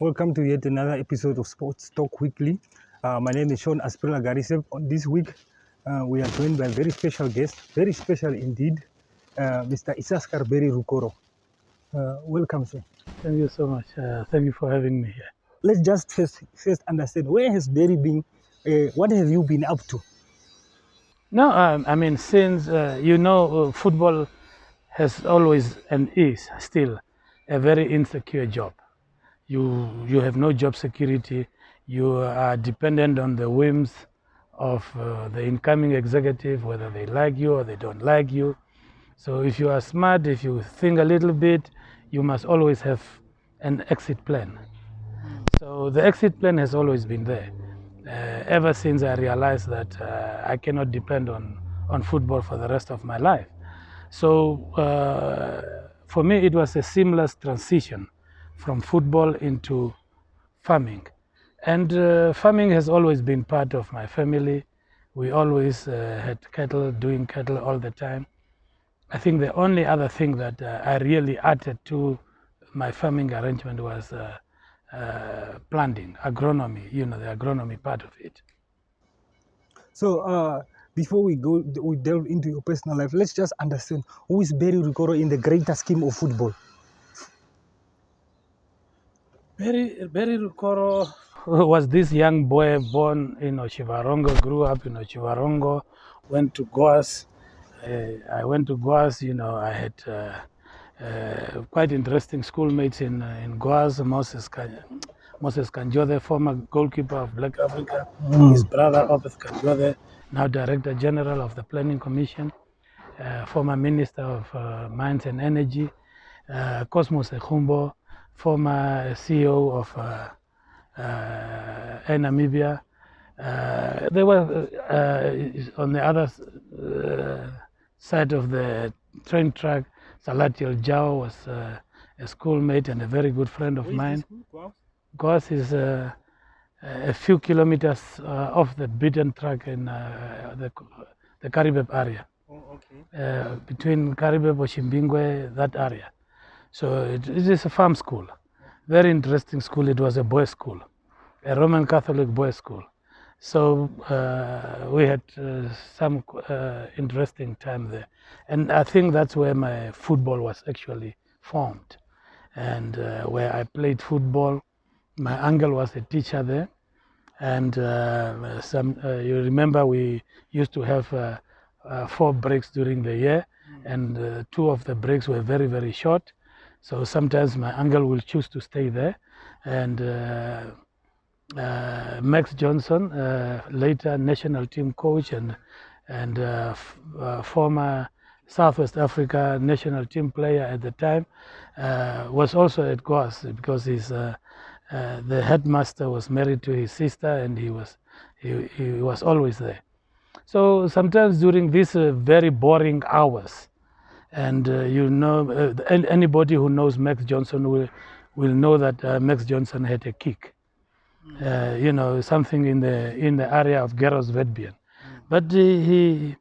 Welcome to yet another episode of Sports Talk Weekly. My name is Shaun Gariseb. This week, we are joined by a very special guest, very special indeed, Mr. Isaskar Barry Rukoro. Welcome, sir. Thank you so much. Thank you for having me here. Let's just first understand, where has Barry been? What have you been up to? No, I mean, since, football has always and is still a very insecure job. You have no job security. You are dependent on the whims of the incoming executive, whether they like you or they don't like you. So if you are smart, if you think a little bit, you must always have an exit plan. So the exit plan has always been there. Ever since I realized that I cannot depend on football for the rest of my life. So for me, it was a seamless transition from football into farming. And farming has always been part of my family. We always had cattle, doing cattle all the time. I think the only other thing that I really added to my farming arrangement was planting, agronomy, the agronomy part of it. So before we delve into your personal life, let's just understand, who is Barry Rukoro in the greater scheme of football? Barry Rukoro was this young boy born in Ochivarongo, grew up in Ochivarongo, went to Goas. I went to Goas, I had quite interesting schoolmates in Goas. Moses Kanjode, former goalkeeper of Black Africa, his brother Opeth Kanjode, now Director General of the Planning Commission, former Minister of Mines and Energy, Cosmos Ekhumbo, former CEO of Air Namibia. They were on the other side of the train track. Salatiel Jao was a schoolmate and a very good friend of mine. Goas is a few kilometers off the beaten track in the Gariseb area. Oh, okay. Between Gariseb, Oshimbingwe, that area. So it is a farm school, very interesting school. It was a boys' school, a Roman Catholic boys' school. So we had some interesting time there. And I think that's where my football was actually formed. And where I played football, my uncle was a teacher there. And you remember we used to have 4 breaks during the year, and 2 of the breaks were very, very short. So sometimes my uncle will choose to stay there. And Max Johnson, later national team coach and former Southwest Africa national team player at the time, was also at Goas because the headmaster was married to his sister, and he was always there. So sometimes during these very boring hours, and anybody who knows Max Johnson will know that Max Johnson had a kick. Something in the area of Gariseb. But he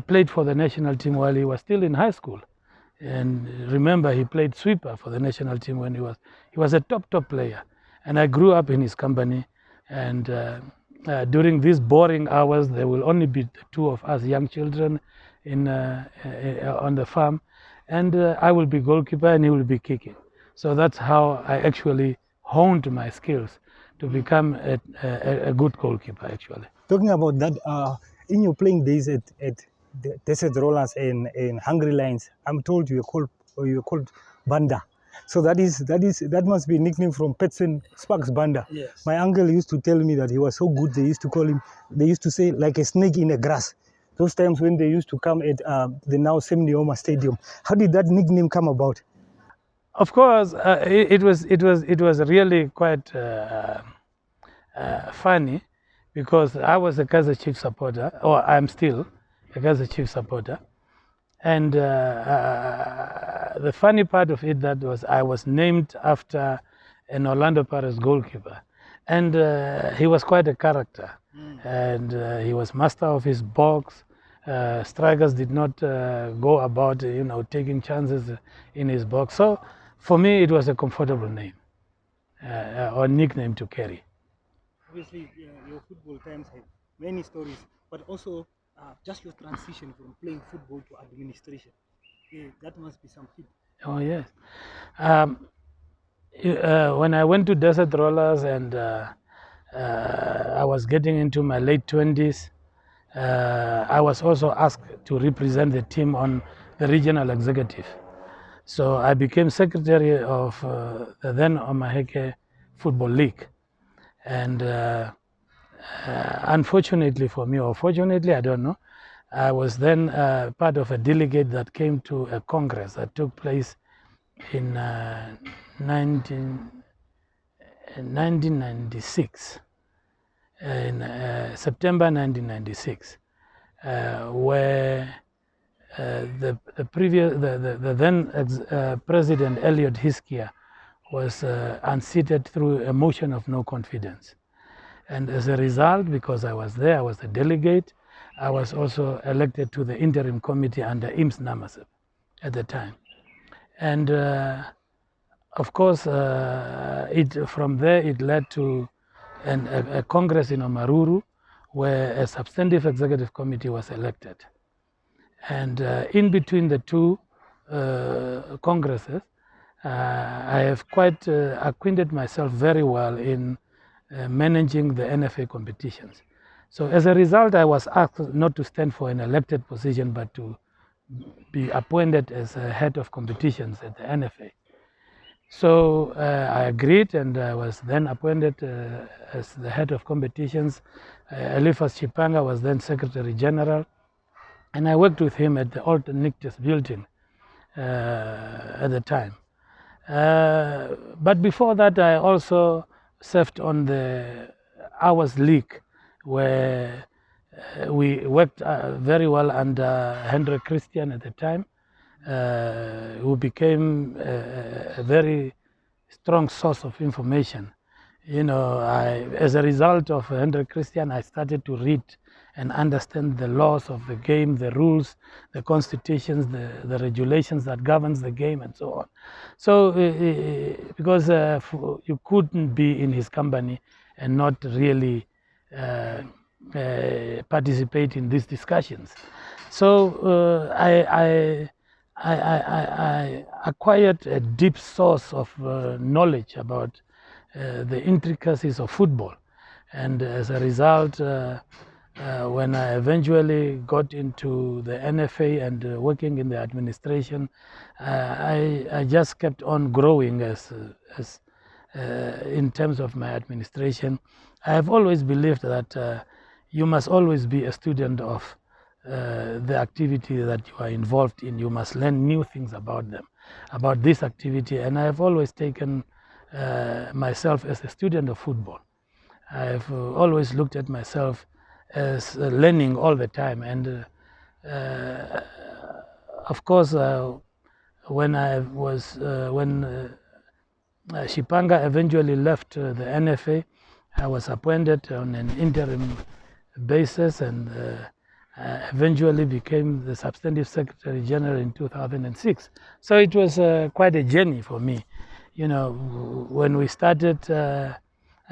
played for the national team while he was still in high school. And remember, he played sweeper for the national team when he was a top player. And I grew up in his company. And during these boring hours, there will only be the 2 of us young children on the farm. And I will be goalkeeper and he will be kicking. So that's how I actually honed my skills to become a good goalkeeper, actually. Talking about that, in your playing days at the Desert Rollers and Hungry Lions, I'm told you're called Banda. So that must be a nickname from Petson Sparks Banda. Yes. My uncle used to tell me that he was so good, they used to say like a snake in the grass. Those times when they used to come at the now Semnioma Stadium. How did that nickname come about? Of course, it was really quite funny, because I was a Kaizer Chiefs supporter, or I'm still a Kaizer Chiefs supporter. And the funny part of it that was I was named after an Orlando Pirates goalkeeper, and he was quite a character, and he was master of his box. Strikers did not go about taking chances in his box. So for me, it was a comfortable name. or nickname to carry. Obviously, your football times have many stories, but also just your transition from playing football to administration. That must be some feat. Oh yes. When I went to Desert Rollers and I was getting into my late 20s, I was also asked to represent the team on the regional executive. So I became secretary of the then Omaheke Football League. And unfortunately for me, or fortunately, I don't know, I was then part of a delegate that came to a congress that took place in 1996, in September 1996, where the then President Elliot Hiskia was unseated through a motion of no confidence. And as a result, because I was there, I was the delegate, I was also elected to the interim committee under IMS Namasep at the time. And of course, from there it led to a congress in Omaruru, where a substantive executive committee was elected. And in between the two congresses, I have quite acquainted myself very well in managing the NFA competitions. So as a result, I was asked not to stand for an elected position, but to be appointed as a head of competitions at the NFA. So I agreed, and I was then appointed as the head of competitions. Eliphas Chipanga was then Secretary General, and I worked with him at the Old Nictus building at the time. But before that, I also served on the Hours League, where we worked very well under Henry Christian at the time, who became a very strong source of information. You know, as a result of Henry Christian, I started to read and understand the laws of the game, the rules, the constitutions, the regulations that governs the game, and so on. So, because you couldn't be in his company and not really participate in these discussions. So I acquired a deep source of knowledge about the intricacies of football, and as a result, when I eventually got into the NFA and working in the administration, I just kept on growing as in terms of my administration. I have always believed that you must always be a student of the activity that you are involved in. You must learn new things about them, about this activity, and I have always taken myself as a student of football. I have always looked at myself as learning all the time, and of course, when Shipanga eventually left the NFA, I was appointed on an interim basis, and eventually became the substantive Secretary General in 2006. So it was quite a journey for me. You know, when we started, I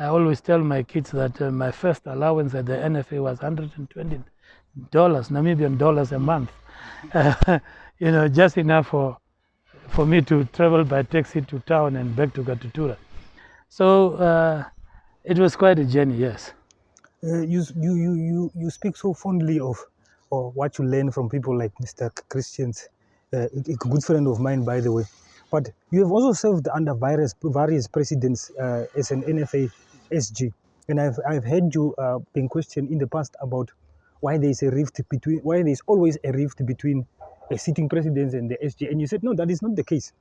always tell my kids that my first allowance at the NFA was $120 Namibian dollars a month. You know, just enough for me to travel by taxi to town and back to Gatutura. So it was quite a journey, yes. You speak so fondly of what you learn from people like Mr. Christians, a good friend of mine, by the way. But you have also served under various presidents as an NFA SG, and I've heard you being questioned in the past about why there's always a rift between a sitting president and the SG, and you said no, that is not the case.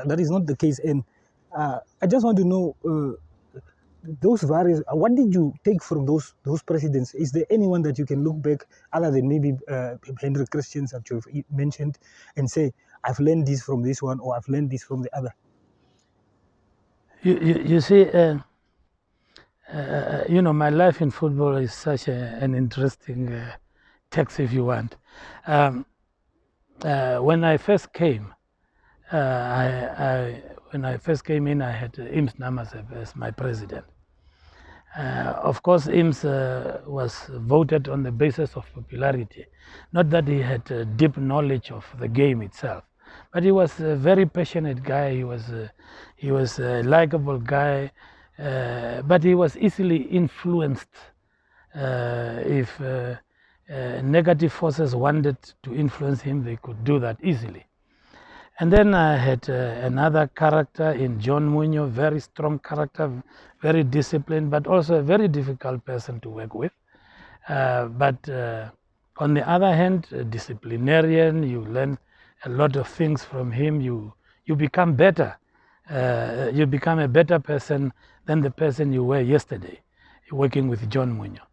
That is not the case, and I just want to know. Those various, what did you take from those presidents? Is there anyone that you can look back, other than maybe Henry Christians that you've mentioned, and say, I've learned this from this one, or I've learned this from the other? You see, you know, my life in football is such an interesting text, if you want. When I first came, when when I first came in, I had Ims Namaseb as my president. Of course, Ims was voted on the basis of popularity. Not that he had deep knowledge of the game itself, but he was a very passionate guy. He was a likable guy, but he was easily influenced. If negative forces wanted to influence him, they could do that easily. And then I had another character in John Muñoz, very strong character, very disciplined, but also a very difficult person to work with. But on the other hand, a disciplinarian, you learn a lot of things from him. You become better. You become a better person than the person you were yesterday, working with John Muñoz.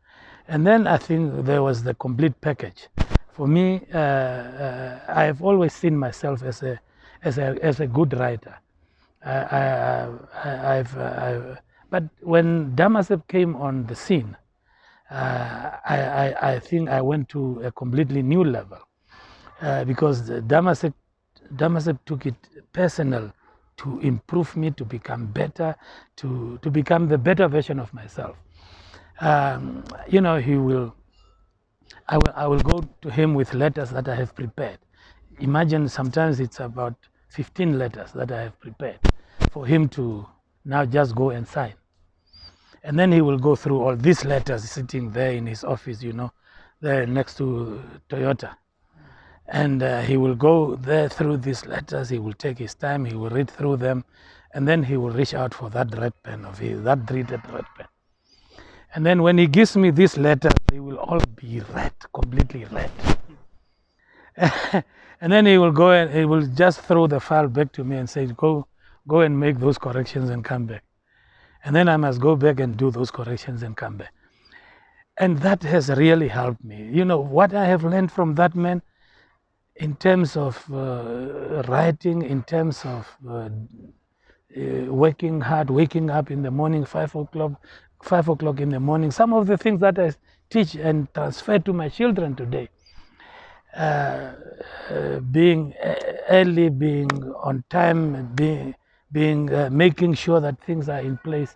And then I think there was the complete package. For me, I have always seen myself as a good writer. But when Damaseb came on the scene, I think I went to a completely new level because Damaseb took it personal to improve me, to become better, to become the better version of myself. You know, I will go to him with letters that I have prepared. Imagine sometimes it's about 15 letters that I have prepared for him to now just go and sign. And then he will go through all these letters sitting there in his office, you know, there next to Toyota. And he will go there through these letters, he will take his time, he will read through them, and then he will reach out for that red pen of his, that dreaded red pen. And then when he gives me this letter, they will all be red, completely red. And then he will go and he will just throw the file back to me and say, go and make those corrections and come back. And then I must go back and do those corrections and come back. And that has really helped me. You know, what I have learned from that man in terms of writing, in terms of working hard, waking up in the morning, 5 o'clock in the morning, some of the things that I teach and transfer to my children today. Being early, being on time, making sure that things are in place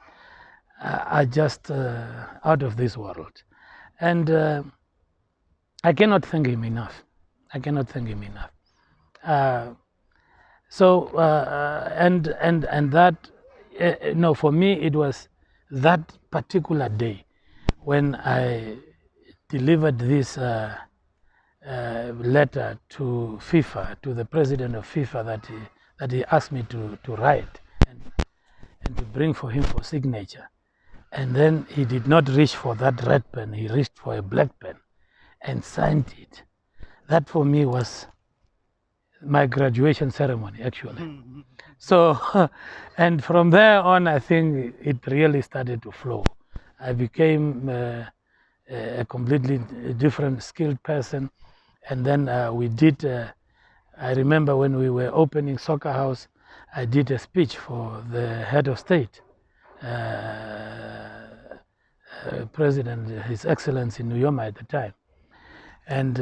are just out of this world. And I cannot thank him enough. I cannot thank him enough. And that, no, for me it was that particular day when I delivered this letter to FIFA, to the president of FIFA, that he asked me to write and to bring for him for signature. And then he did not reach for that red pen, he reached for a black pen and signed it. That for me was my graduation ceremony, actually. So, and from there on, I think it really started to flow. I became a completely different skilled person. And then we did, I remember when we were opening Soccer House, I did a speech for the head of state, President, His Excellency Nuyoma at the time. And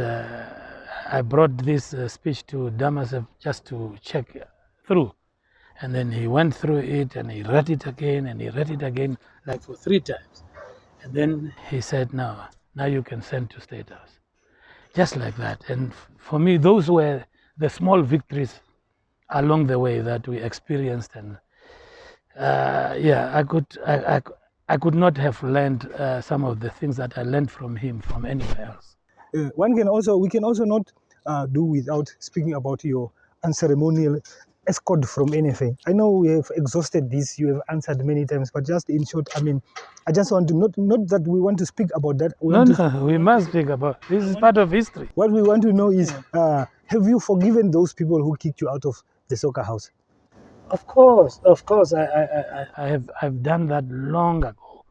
I brought this speech to Damaseb just to check through. And then he went through it and he read it again and he read it again, like for 3 times. And then he said, now you can send to State House. Just like that. And for me, those were the small victories along the way that we experienced. And yeah, I could not have learned some of the things that I learned from him from anywhere else. We can also not do without speaking about your unceremonial escort from NFA. I know we have exhausted this, you have answered many times, but just in short, I mean, I just want to, not that we want to speak about that. We must speak about, this is part of history. What we want to know is, have you forgiven those people who kicked you out of the Soccer House? Of course, I've done that long ago.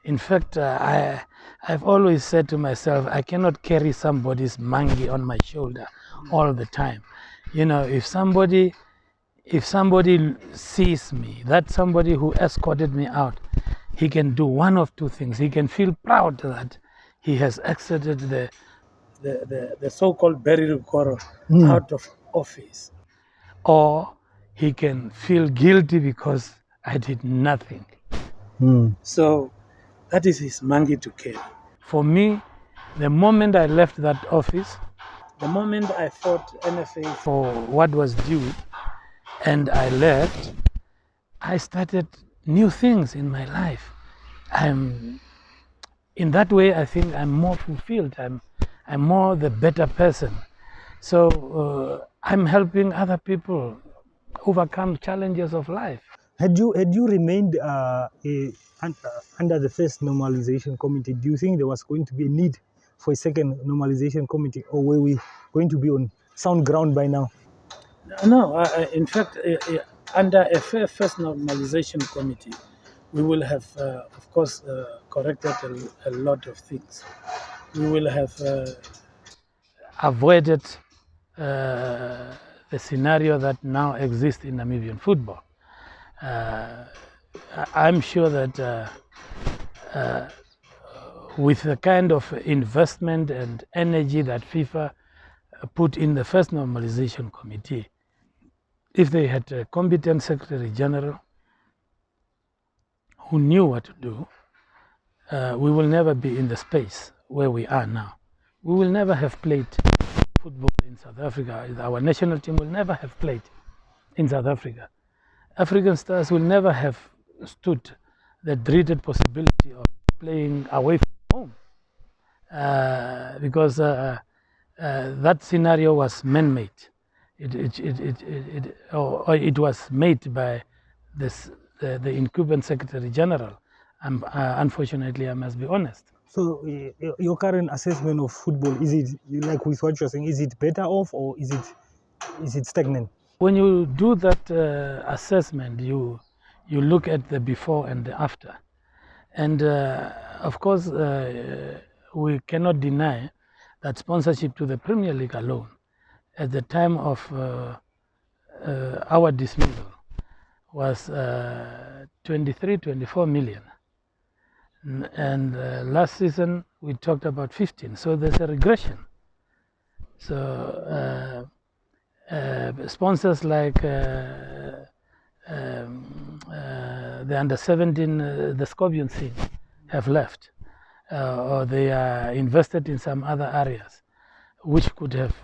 In fact, I've always said to myself, I cannot carry somebody's mangi on my shoulder all the time. You know, if somebody sees me, that somebody who escorted me out, he can do one of 2 things. He can feel proud that he has exited the so-called Barry Rukoro out of office, or he can feel guilty because I did nothing. So that is his monkey to carry. For me, the moment I left that office, the moment I fought NFA for what was due, and I left, I started new things in my life. In that way, I think I'm more fulfilled. I'm more the better person. So I'm helping other people overcome challenges of life. Had you remained under the first normalization committee, do you think there was going to be a need for a second normalization committee, or were we going to be on sound ground by now? No, in fact, under a first normalization committee, we will have, of course, corrected a lot of things. We will have avoided the scenario that now exists in Namibian football. I'm sure that with the kind of investment and energy that FIFA put in the first normalization committee, if they had a competent Secretary General who knew what to do, we will never be in the space where we are now. We will never have played football in South Africa. Our national team will never have played in South Africa. African stars will never have stood the dreaded possibility of playing away from home because that scenario was man-made. It was made by the incumbent Secretary General. Unfortunately, I must be honest. So your current assessment of football, is it, like with what you're saying, is it better off or is it stagnant? When you do that assessment, you look at the before and the after. And of course, we cannot deny that sponsorship to the Premier League alone, at the time of our dismissal, was 23, 24 million. And last season, we talked about 15. So there's a regression. So sponsors like the under 17, the Scorpion scene, have left, or they are invested in some other areas, which could have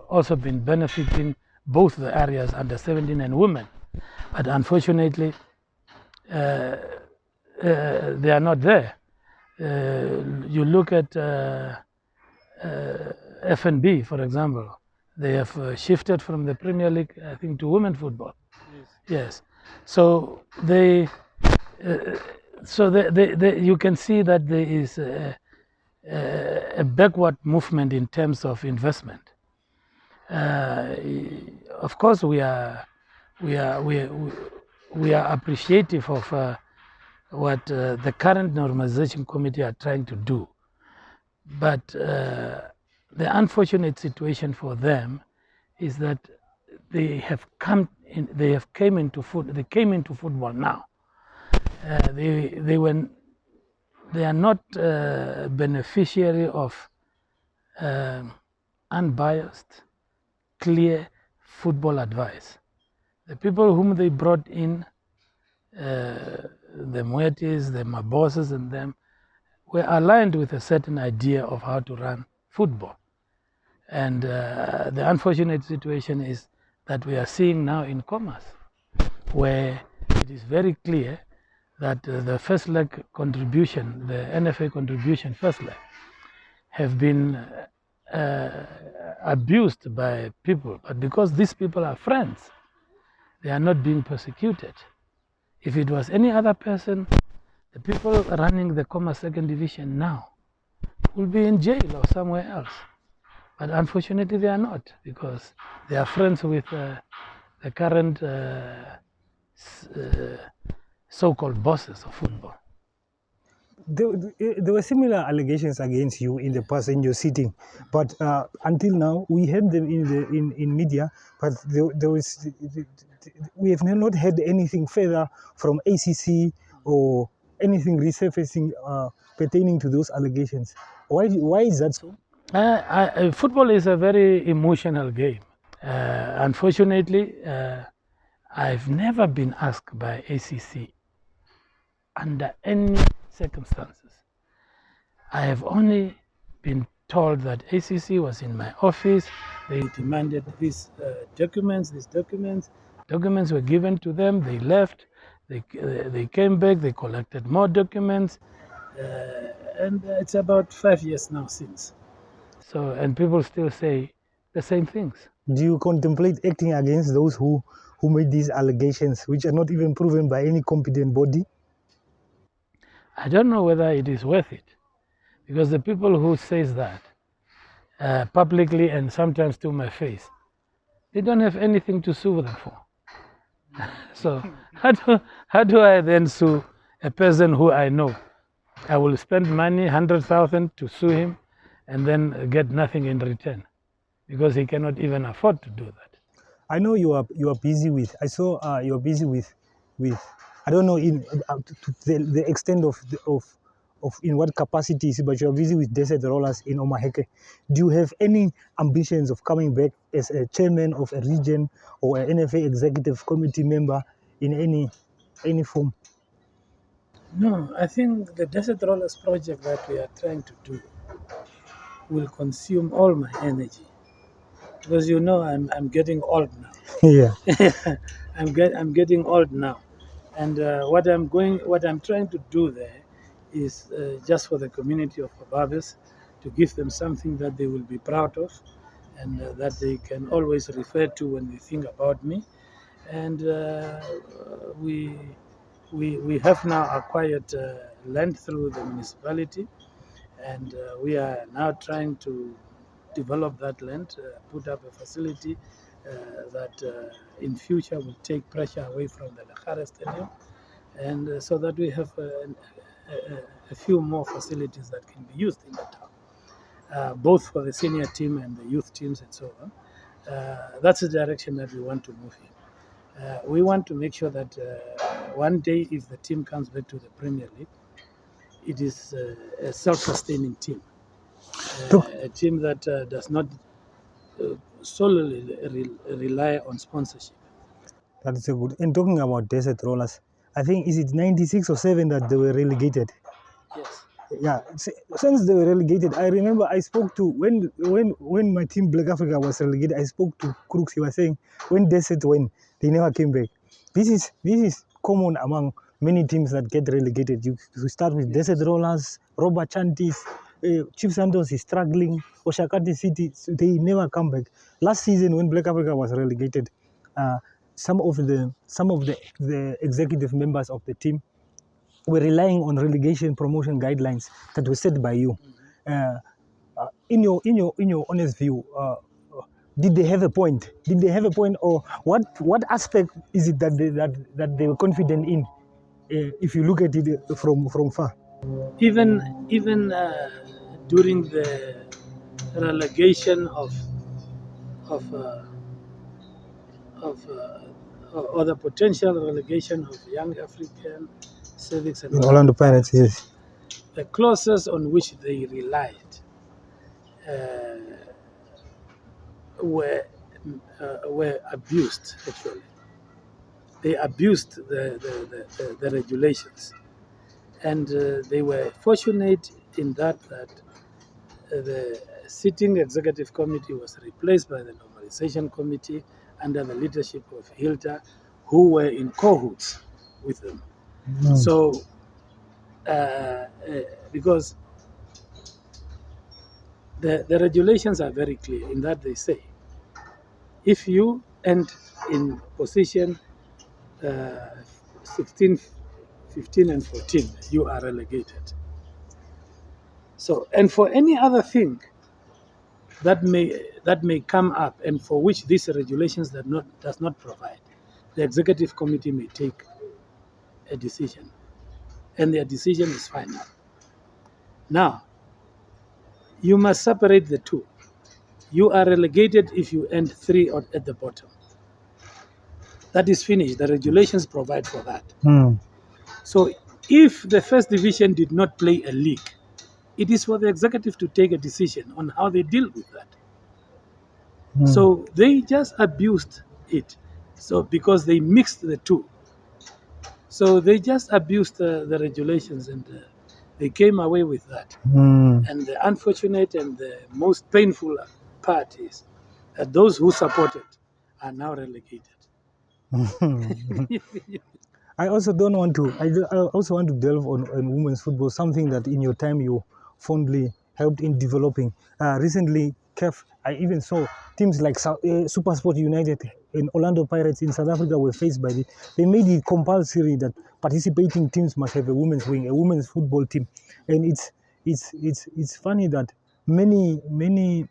also been benefiting both the areas under 17 and women. But unfortunately, they are not there. You look at FNB, for example. They have shifted from the Premier League, I think, to women football. Yes. So you can see that there is a backward movement in terms of investment. Of course, we are appreciative of what the current normalization committee are trying to do, but the unfortunate situation for them is that they came into football now. They are not beneficiary of unbiased, clear football advice. The people whom they brought in, the Mwetis, the Mabosses, and them, were aligned with a certain idea of how to run football. And the unfortunate situation is that we are seeing now in commerce, where it is very clear that the first leg contribution, the NFA contribution first leg, have been abused by people. But because these people are friends, they are not being persecuted. If it was any other person, the people running the commerce second division now will be in jail or somewhere else. But unfortunately, they are not, because they are friends with the current so-called bosses of football. There were similar allegations against you in the past in your sitting, but until now we heard them in media, but we have not heard anything further from ACC or anything resurfacing pertaining to those allegations. Why is that so? Football is a very emotional game. Unfortunately, I've never been asked by ACC under any circumstances. I have only been told that ACC was in my office. They demanded these documents. Documents were given to them. They left. They came back. They collected more documents. And it's about 5 years now since. So, and people still say the same things. Do you contemplate acting against those who made these allegations, which are not even proven by any competent body? I don't know whether it is worth it, because the people who says that publicly and sometimes to my face, they don't have anything to sue them for. So how do I then sue a person who I know? I will spend money, 100,000 to sue him, and then get nothing in return, because he cannot even afford to do that. I know you are busy with. I saw you are busy with. I don't know in to the extent of in what capacities, but you are busy with desert rollers in Omaheke. Do you have any ambitions of coming back as a chairman of a region or an NFA executive committee member in any form? No, I think the desert rollers project that we are trying to do will consume all my energy, because you know I'm getting old now. Yeah. I'm getting old now, and what I'm trying to do there is just for the community of Bababes, to give them something that they will be proud of, and that they can always refer to when they think about me. And we have now acquired land through the municipality, and we are now trying to develop that land, put up a facility that in future will take pressure away from the Lekare Stadium, and so that we have a few more facilities that can be used in the town, both for the senior team and the youth teams and so on. That's the direction that we want to move in. We want to make sure that one day, if the team comes back to the Premier League, it is a self-sustaining team, a team that does not solely rely on sponsorship. That is so good. And talking about desert rollers, I think is it 96 or 7 that they were relegated? Yes. Yeah, since they were relegated, I remember I spoke to when my team Black Africa was relegated. I spoke to Crooks. He was saying when Desert went, they never came back. This is common among many teams that get relegated. You start with Desert Rollers, Robert Chantis, Chief Santos is struggling, Oshakati City, they never come back. Last season when Black Africa was relegated, some of the executive members of the team were relying on relegation promotion guidelines that were set by you. In your honest view, did they have a point? Did they have a point, or what aspect is it that they were confident in? If you look at it from far, even during the relegation of or the potential relegation of Young African, Civics, and Orlando Pirates, yes. The clauses on which they relied were abused. Actually, they abused the regulations, and they were fortunate in that the sitting executive committee was replaced by the Normalisation committee under the leadership of Hilda, who were in cahoots with them. So, because the regulations are very clear in that they say, if you end in position 16, 15, and 14, you are relegated. So, and for any other thing that may come up, and for which these regulations does not provide, the executive committee may take a decision, and their decision is final. Now, you must separate the two. You are relegated if you end 3 or at the bottom. That is finished. The regulations provide for that. So if the first division did not play a league, it is for the executive to take a decision on how they deal with that. So they just abused it. So because they mixed the two, so they just abused the regulations, and they came away with that. And the unfortunate and the most painful part is that those who supported are now relegated. I also don't want to. I also want to delve on women's football, something that in your time you fondly helped in developing. Recently, CAF, I even saw teams like SuperSport United and Orlando Pirates in South Africa were faced by they made it compulsory that participating teams must have a women's wing, a women's football team, and it's funny that many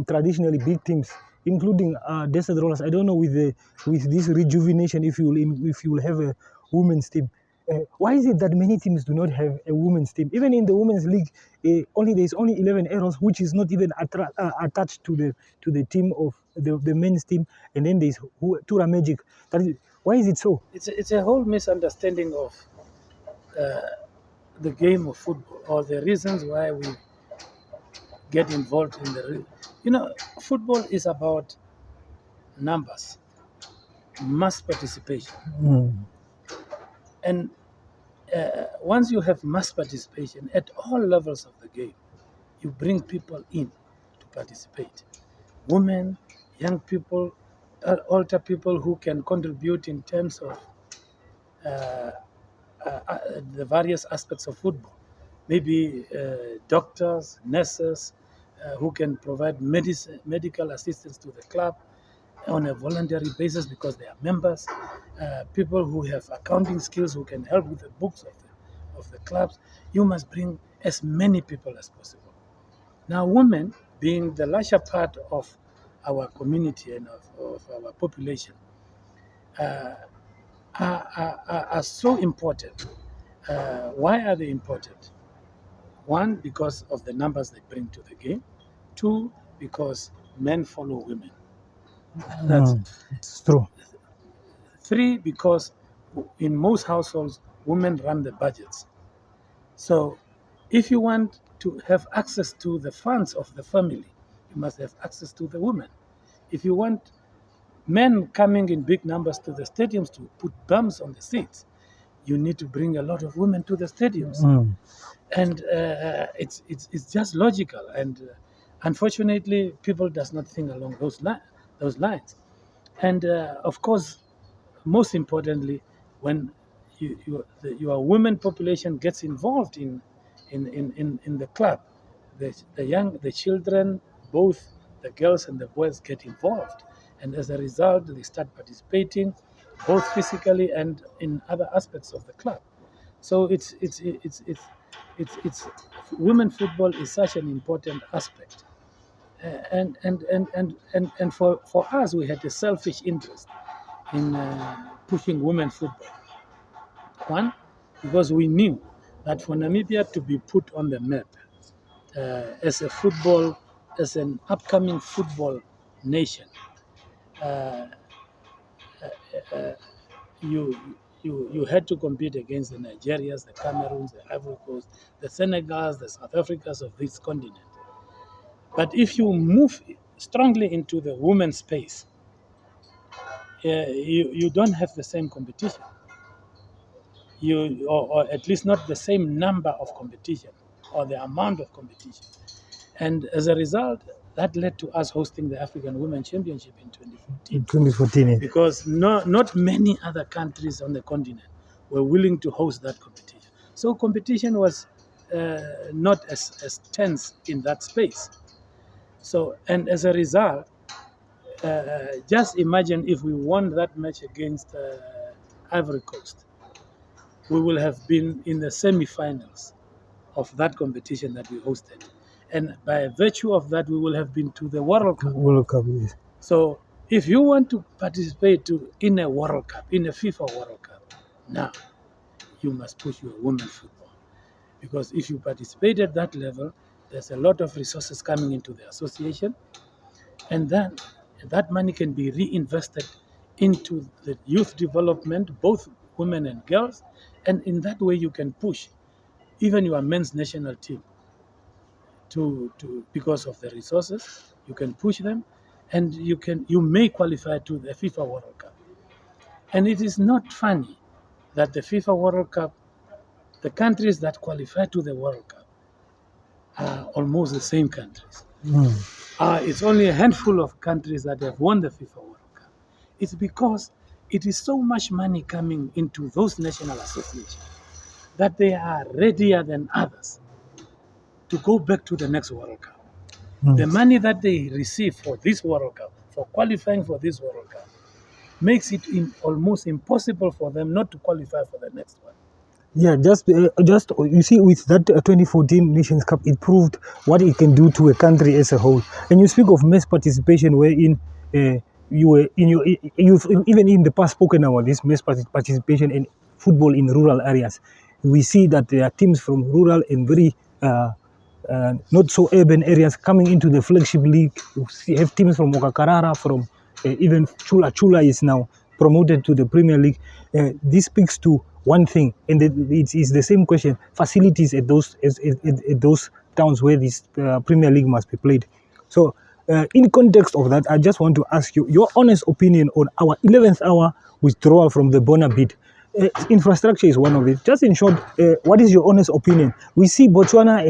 traditionally big teams, including Desert Rollers. I don't know with this rejuvenation if you will have a women's team. Why is it that many teams do not have a women's team? Even in the women's league, there's only 11 arrows, which is not even attached to the team of the men's team, and then there's Tura Magic. Why is it so? It's a whole misunderstanding of the game of football, or the reasons why we get involved in football is about numbers, mass participation. And once you have mass participation at all levels of the game, you bring people in to participate. Women, young people, older people who can contribute in terms of the various aspects of football. Maybe doctors, nurses, who can provide medical assistance to the club on a voluntary basis because they are members. People who have accounting skills who can help with the books of the clubs. You must bring as many people as possible. Now, women, being the larger part of our community and of our population, are so important. Why are they important? One, because of the numbers they bring to the game. Two, because men follow women. It's true. Three, because in most households, women run the budgets. So if you want to have access to the funds of the family, you must have access to the women. If you want men coming in big numbers to the stadiums to put bums on the seats, you need to bring a lot of women to the stadiums. And it's just logical. And unfortunately, people does not think along those lines. And of course, most importantly, when your women population gets involved in the club, the children, both the girls and the boys get involved, and as a result, they start participating, both physically and in other aspects of the club. So it's women football is such an important aspect, and for us, we had a selfish interest in pushing women football. One, because we knew that for Namibia to be put on the map as an upcoming football nation, you had to compete against the Nigerias, the Cameroons, the Ivory Coast, the Senegals, the South Africas of this continent. But if you move strongly into the women's space, you don't have the same competition. Or at least not the same number of competition or the amount of competition. And as a result, that led to us hosting the African Women Championship in 2014. Because not many other countries on the continent were willing to host that competition. So competition was not as tense in that space. So, and as a result, just imagine if we won that match against Ivory Coast, we will have been in the semi-finals of that competition that we hosted. And by virtue of that, we will have been to the World Cup. World Cup, yes. So if you want to participate in a World Cup, in a FIFA World Cup, now you must push your women football. Because if you participate at that level, there's a lot of resources coming into the association. And then that money can be reinvested into the youth development, both women and girls. And in that way, you can push even your men's national team to because of the resources. You can push them, and you may qualify to the FIFA World Cup. And it is not funny that the FIFA World Cup, the countries that qualify to the World Cup are almost the same countries. It's only a handful of countries that have won the FIFA World Cup. It's because it is so much money coming into those national associations that they are readier than others to go back to the next World Cup. The money that they receive for this World Cup, for qualifying for this World Cup, makes it almost impossible for them not to qualify for the next one. Yeah, just you see, with that 2014 Nations Cup, it proved what it can do to a country as a whole. And you speak of mass participation, wherein you were you've even in the past spoken about this mass participation in football in rural areas. We see that there are teams from rural and very not so urban areas coming into the flagship league. You have teams from Okakarara, from even Chula is now promoted to the Premier League. This speaks to one thing, and it is the same question: facilities at those at those towns where this Premier League must be played. So, in context of that, I just want to ask you your honest opinion on our 11th hour withdrawal from the Bona bid. Infrastructure is one of it. Just in short, what is your honest opinion? We see Botswana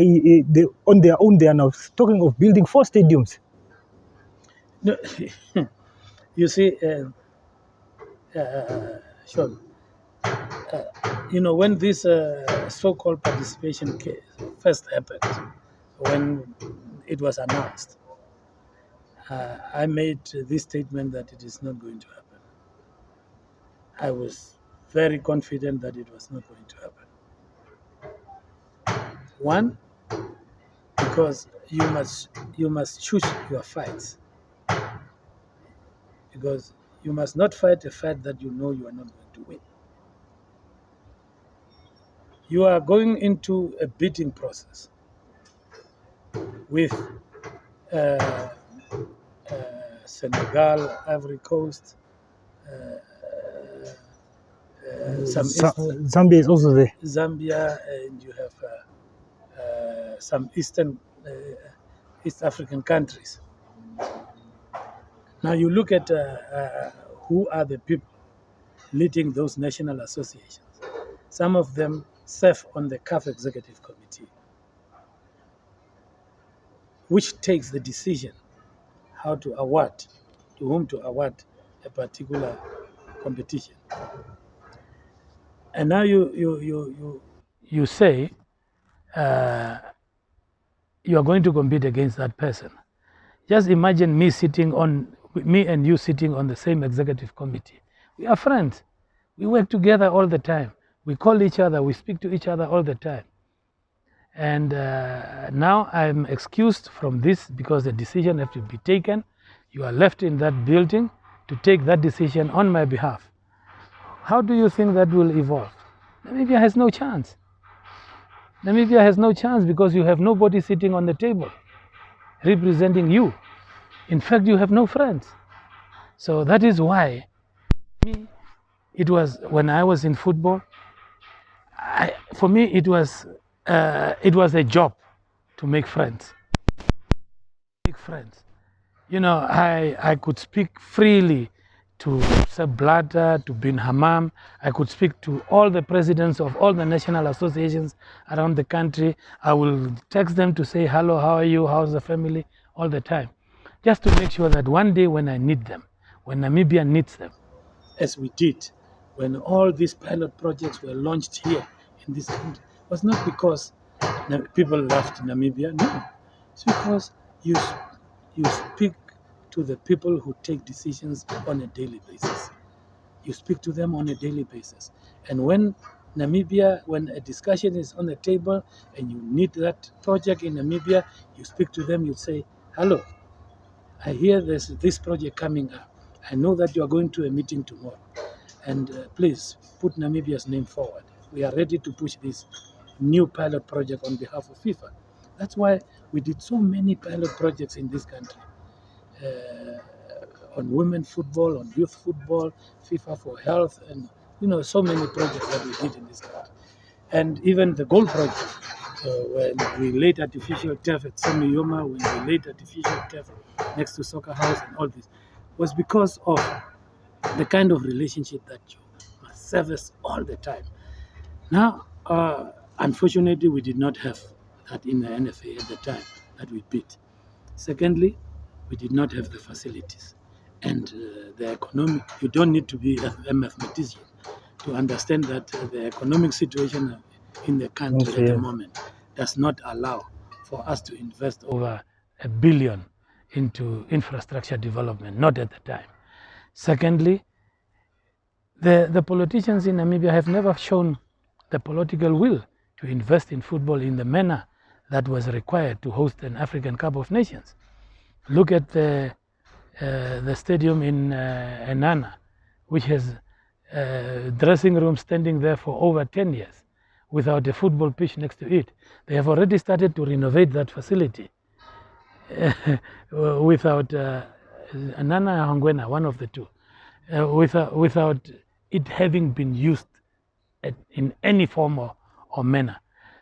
on their own. They are now talking of building 4 stadiums. No, you see, Shaun, when this so-called participation first happened, when it was announced, I made this statement that it is not going to happen. I was very confident that it was not going to happen. One, because you must choose your fights. Because you must not fight a fight that you know you are not going to win. You are going into a bidding process with Senegal, Ivory Coast, Zambia is also there. Zambia, and you have some East African countries. Now you look at who are the people leading those national associations. Some of them serve on the CAF Executive Committee, which takes the decision how to award, to whom to award a particular competition. And now you say you are going to compete against that person. Just imagine me and you sitting on the same executive committee. We are friends. We work together all the time. We call each other. We speak to each other all the time. And now I'm excused from this because the decision has to be taken. You are left in that building to take that decision on my behalf. How do you think that will evolve? Namibia has no chance. Namibia has no chance because you have nobody sitting on the table representing you. In fact, you have no friends. So that is why it was when I was in football. For me, it was a job to make friends. I could speak freely to Seb Blatter, to Bin Hammam. I could speak to all the presidents of all the national associations around the country. I will text them to say, hello, how are you, how's the family, all the time. Just to make sure that one day when I need them, when Namibia needs them, as we did, when all these pilot projects were launched here in this country, was not because people loved Namibia, no. It's because you speak to the people who take decisions on a daily basis. You speak to them on a daily basis. And when a discussion is on the table and you need that project in Namibia, you speak to them, you say, hello, I hear there's this project coming up. I know that you are going to a meeting tomorrow. And please put Namibia's name forward. We are ready to push this new pilot project on behalf of FIFA. That's why we did so many pilot projects in this country. On women football, on youth football, FIFA for health, and so many projects that we did in this country. And even the goal project, when we laid artificial turf at Semiyoma, when we laid artificial turf next to Soccer House and all this, was because of the kind of relationship that you must service all the time. Now, unfortunately, we did not have that in the NFA at the time that we bid. Secondly, we did not have the facilities and the economic. You don't need to be a mathematician to understand that the economic situation in the country at the moment does not allow for us to invest over $1 billion into infrastructure development, not at the time. Secondly, the politicians in Namibia have never shown the political will to invest in football in the manner that was required to host an African Cup of Nations. Look at the stadium in Enana, which has dressing room standing there for over 10 years without a football pitch next to it. They have already started to renovate that facility without Enana Hongwena, one of the two, without it having been used in any form or manner.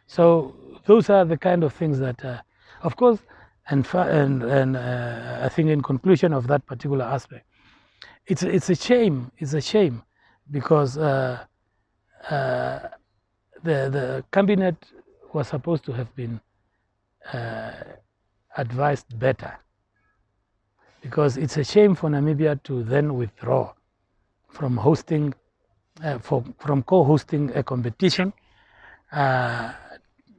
So those are the kind of things that, of course, and I think in conclusion of that particular aspect, it's a shame. It's a shame because the cabinet was supposed to have been advised better, because it's a shame for Namibia to then withdraw from hosting, from co-hosting a competition,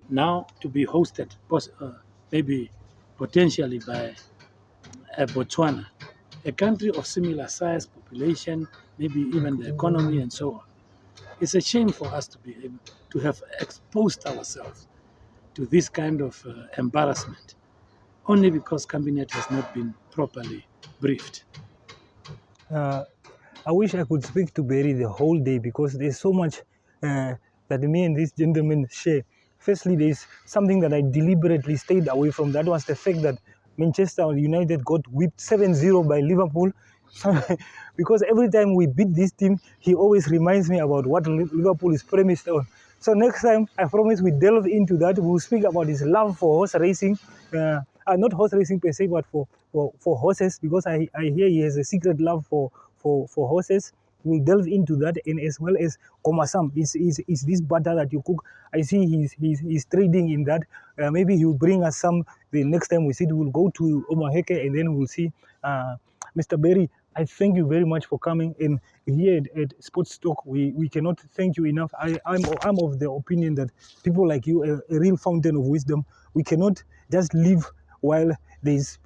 now to be hosted maybe potentially by Botswana, a country of similar size, population, maybe even the economy and so on. It's a shame for us to be able to have exposed ourselves to this kind of embarrassment only because cabinet has not been properly briefed. I wish I could speak to Barry the whole day because there's so much that me and this gentleman share. Firstly, there's something that I deliberately stayed away from. That was the fact that Manchester United got whipped 7-0 by Liverpool. Because every time we beat this team, he always reminds me about what Liverpool is premised on. So next time, I promise we delve into that. We'll speak about his love for horse racing. Not horse racing per se, but for horses, because I hear he has a secret love for horses. We'll delve into that, and as well as Komasam. Is this butter that you cook? I see he's trading in that. Maybe he'll bring us some the next time we sit. We'll go to Omaheke and then we'll see. Mr. Barry, I thank you very much for coming. And here at Sports Talk, we cannot thank you enough. I'm of the opinion that people like you, a real fountain of wisdom, we cannot just live while there's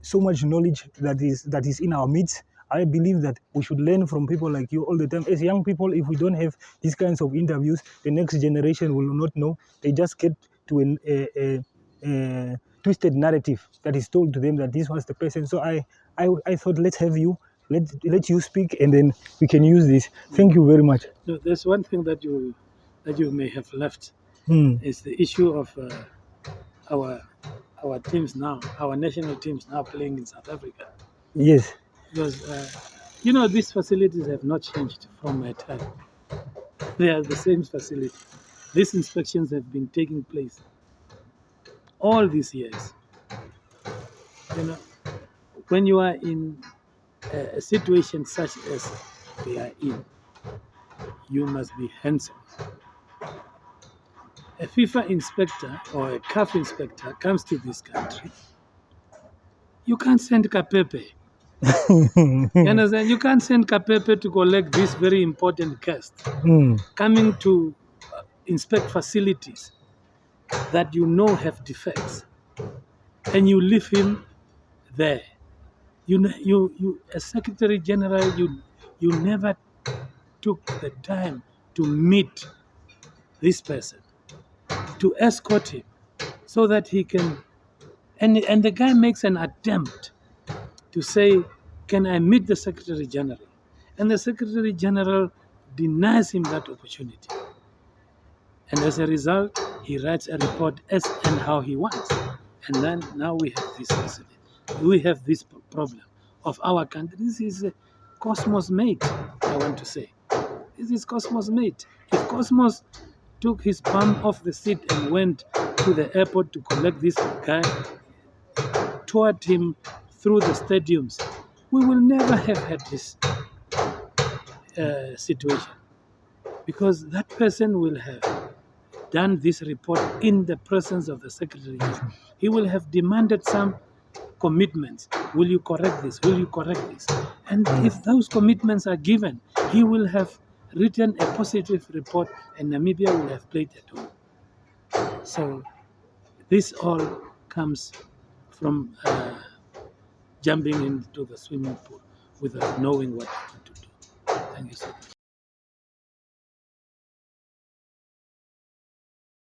so much knowledge that is in our midst. I believe that we should learn from people like you all the time. As young people, if we don't have these kinds of interviews, the next generation will not know. They just get to a twisted narrative that is told to them that this was the person. So I thought, let's have you, let you speak, and then we can use this. Thank you very much. No, there's one thing that you may have left. Is the issue of our teams now, our national teams now playing in South Africa. Yes. Because, these facilities have not changed from my time. They are the same facility. These inspections have been taking place all these years. When you are in a situation such as we are in, you must be handsome. A FIFA inspector or a CAF inspector comes to this country. You can't send Kapepe. You understand? You can't send Kapepe to collect this very important guest coming to inspect facilities that you know have defects, and you leave him there. You as Secretary General, you never took the time to meet this person, to escort him, so that he can. And the guy makes an attempt to say, can I meet the Secretary General? And the Secretary General denies him that opportunity. And as a result, he writes a report as and how he wants. And then now we have this facility. We have this problem of our country. This is a Cosmos mate, I want to say. This is Cosmos mate. If Cosmos took his bum off the seat and went to the airport to collect this guy, toured him through the stadiums, we will never have had this situation, because that person will have done this report in the presence of the secretary. He will have demanded some commitments. Will you correct this? Will you correct this? And if those commitments are given, he will have written a positive report, and Namibia will have played at home. So this all comes from jumping into the swimming pool without knowing what to do. Thank you so much.